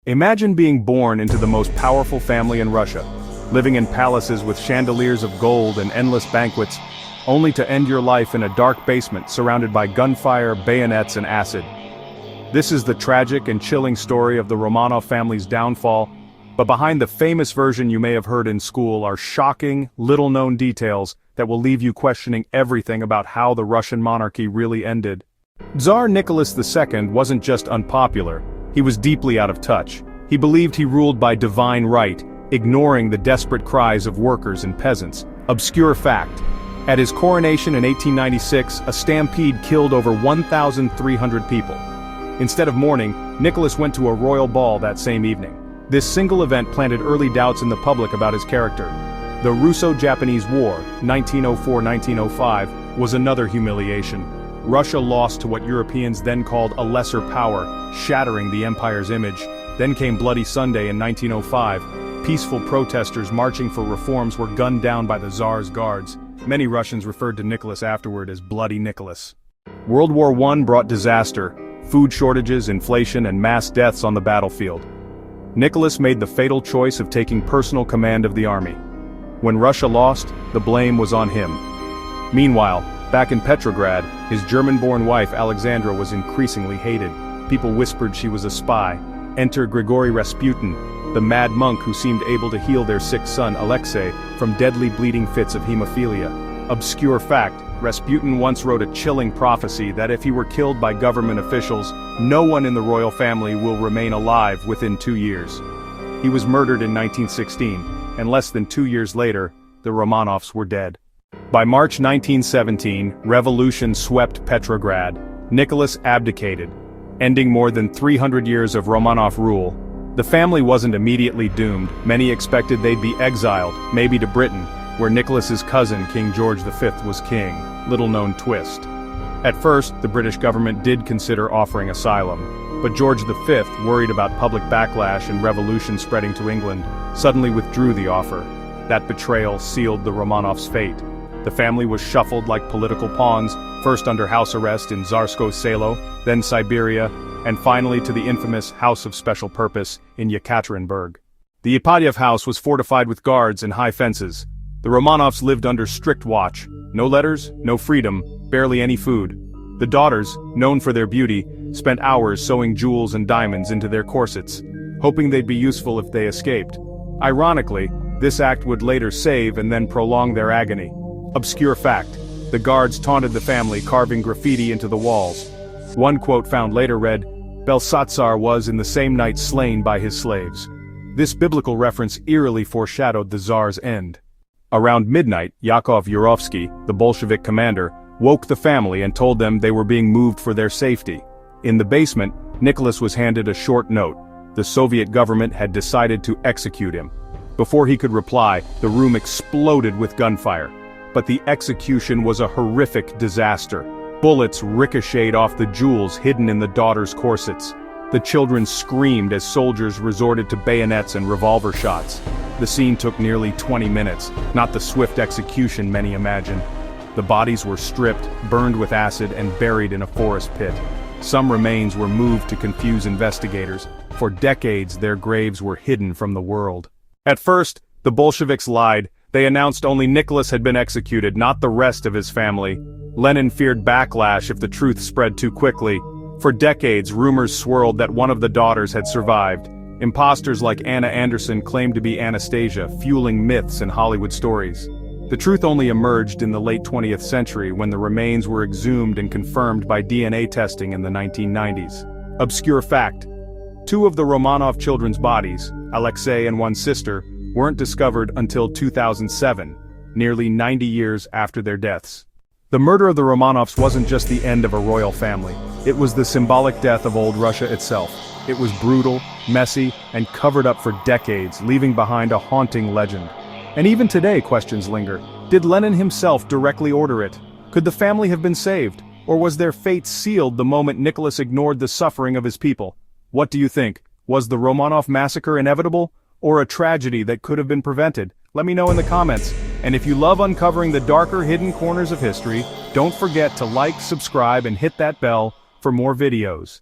Imagine being born into the most powerful family in Russia, living in palaces with chandeliers of gold and endless banquets, only to end your life in a dark basement surrounded by gunfire, bayonets, and acid. This is the tragic and chilling story of the Romanov family's downfall, but behind the famous version you may have heard in school are shocking, little-known details that will leave you questioning everything about how the Russian monarchy really ended. Tsar Nicholas II wasn't just unpopular, he was deeply out of touch. He believed he ruled by divine right, ignoring the desperate cries of workers and peasants. Obscure fact: at his coronation in 1896, a stampede killed over 1,300 people. Instead of mourning, Nicholas went to a royal ball that same evening. This single event planted early doubts in the public about his character. The Russo-Japanese War, 1904-1905, was another humiliation. Russia lost to what Europeans then called a lesser power, shattering the empire's image. Then came Bloody Sunday in 1905. Peaceful protesters marching for reforms were gunned down by the Tsar's guards. Many Russians referred to Nicholas afterward as Bloody Nicholas. World War I brought disaster, food shortages, inflation, and mass deaths on the battlefield. Nicholas made the fatal choice of taking personal command of the army. When Russia lost, the blame was on him. Meanwhile, back in Petrograd, his German-born wife Alexandra was increasingly hated. People whispered she was a spy. Enter Grigory Rasputin, the mad monk who seemed able to heal their sick son Alexei from deadly bleeding fits of hemophilia. Obscure fact: Rasputin once wrote a chilling prophecy that if he were killed by government officials, no one in the royal family will remain alive within 2 years. He was murdered in 1916, and less than 2 years later, the Romanovs were dead. By March 1917, revolution swept Petrograd. Nicholas abdicated, ending more than 300 years of Romanov rule. The family wasn't immediately doomed. Many expected they'd be exiled, maybe to Britain, where Nicholas's cousin King George V was king. Little-known twist. At first, the British government did consider offering asylum, but George V, worried about public backlash and revolution spreading to England, suddenly withdrew the offer. That betrayal sealed the Romanovs' fate. The family was shuffled like political pawns, first under house arrest in Tsarskoye Selo, then Siberia, and finally to the infamous House of Special Purpose in Yekaterinburg. The Ipadyev house was fortified with guards and high fences. The Romanovs lived under strict watch. No letters, no freedom, barely any food. The daughters, known for their beauty, spent hours sewing jewels and diamonds into their corsets, hoping they'd be useful if they escaped. Ironically, this act would later save and then prolong their agony. Obscure fact: the guards taunted the family, carving graffiti into the walls. One quote found later read, "Belshazzar was in the same night slain by his slaves." This biblical reference eerily foreshadowed the Tsar's end. Around midnight, Yakov Yurovsky, the Bolshevik commander, woke the family and told them they were being moved for their safety. In the basement, Nicholas was handed a short note. The Soviet government had decided to execute him. Before he could reply, the room exploded with gunfire. But the execution was a horrific disaster. Bullets ricocheted off the jewels hidden in the daughters' corsets. The children screamed as soldiers resorted to bayonets and revolver shots. The scene took nearly 20 minutes, not the swift execution many imagine. The bodies were stripped, burned with acid, and buried in a forest pit. Some remains were moved to confuse investigators. For decades, their graves were hidden from the world. At first, the Bolsheviks lied. They announced only Nicholas had been executed, not the rest of his family. Lenin feared backlash if the truth spread too quickly. For decades, rumors swirled that one of the daughters had survived. Imposters like Anna Anderson claimed to be Anastasia, fueling myths and Hollywood stories. The truth only emerged in the late 20th century when the remains were exhumed and confirmed by DNA testing in the 1990s. Obscure fact: 2 of the Romanov children's bodies, Alexei and one sister, weren't discovered until 2007, nearly 90 years after their deaths. The murder of the Romanovs wasn't just the end of a royal family. It was the symbolic death of old Russia itself. It was brutal, messy, and covered up for decades, leaving behind a haunting legend. And even today, questions linger. Did Lenin himself directly order it? Could the family have been saved? Or was their fate sealed the moment Nicholas ignored the suffering of his people? What do you think? Was the Romanov massacre inevitable? Or a tragedy that could have been prevented? Let me know in the comments. And if you love uncovering the darker hidden corners of history, don't forget to like, subscribe, and hit that bell for more videos.